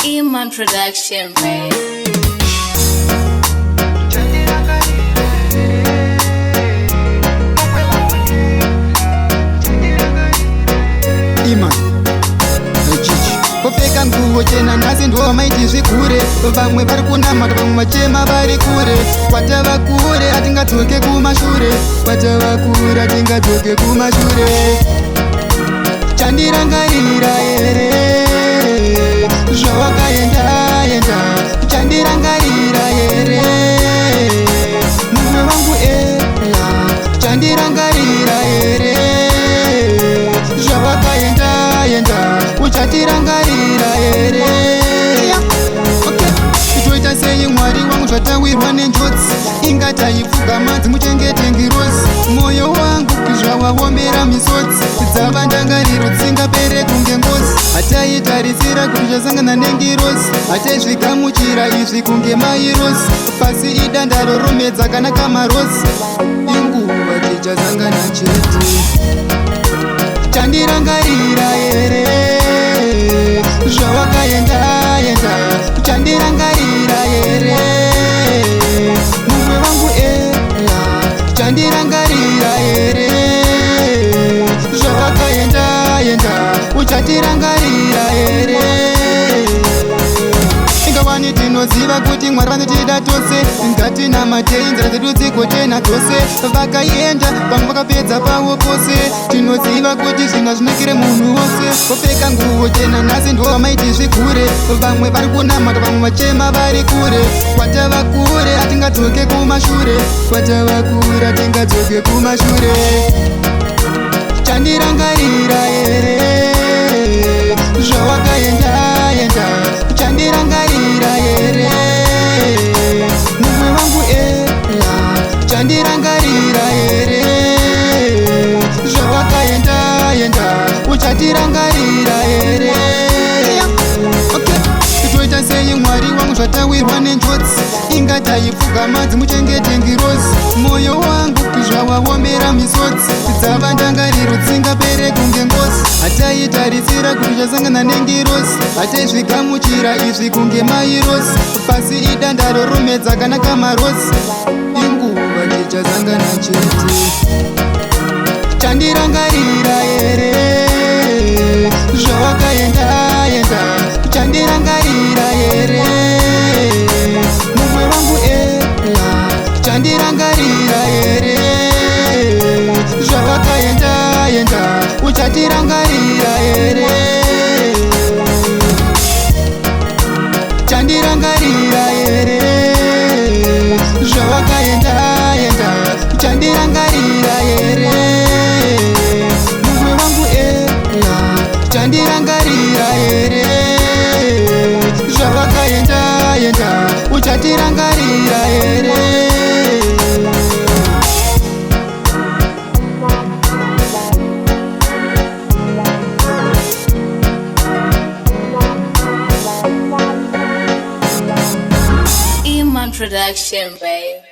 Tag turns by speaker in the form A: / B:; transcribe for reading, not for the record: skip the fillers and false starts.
A: Iman Production, babe.
B: Iman Chichi Popeka nguo chena nasi ndo maiti zvikure vamwe vari kunamata vamwe machema vari kure kwatava kure atingadzoke kumashure kwatava kure atingadzoke kumashure chandirangarira here zvawakaenda chandirangarira here mumwe wangu ela chandirangarira here zvawakaenda uchatirangarira here toita sei mwari wangu zvatawirwa nenjodzi ingataifuga madzi muchengete ngirozi mwoyo wangu zvawaombera misodzi dzava ndangariro dzisingapere kunge ngozi hataitarisira kuti chasangana nengirozi hataizvigamuchira izvi kunge mairozi pasi idandaro romedza kana kamarozi inguva tichasangana chete chandirangarira here zvawakaenda chandirangarira here mumwe wangu ela chandirangarira here zvawakaenda uchatirangarira here ingawani tinoziva kuti mwari vanotida tose ngatinamatei nzira dzedu dzigochena tose vakaenda vamwe vakapedza pavo pose tinoziva kuti zvinhu zvinokire munhu wose kopfeka nguo chena nhasi ndo maiti zvikure vamwe vari kunamata vamwe machema vari kure kwatava kure atingadzoke kumashure kwatava kure atingadzoke kumashure chandirangarira here zvawakaenda chandirangarira here mumwe wangu ela chandirangarira here zvawakaenda uchatirangarira here toita sei mwari wangu zvatawirwa nenjodzi ingataifuga madzi muchengete ngirozi mwoyo wangu zvawaombera misodzi dzava ndangariro dzisingapere kunge ngozi hataitarisira kuti chasangana nengirozi hataizvigamuchira izvi kunge mairozi pasi idandaro romedza kana kamarozi inguva tichasangana chete chandirangarira here zvawakaenda chandirangarira here mumwe wangu ela chandirangarira here zvawakaenda uchatirangarira here chandirangarira here zvawakaenda chandirangarira here mumwe wangu ela chandirangarira here zvawakaenda uchatirangarira here
A: Iman Production, babe.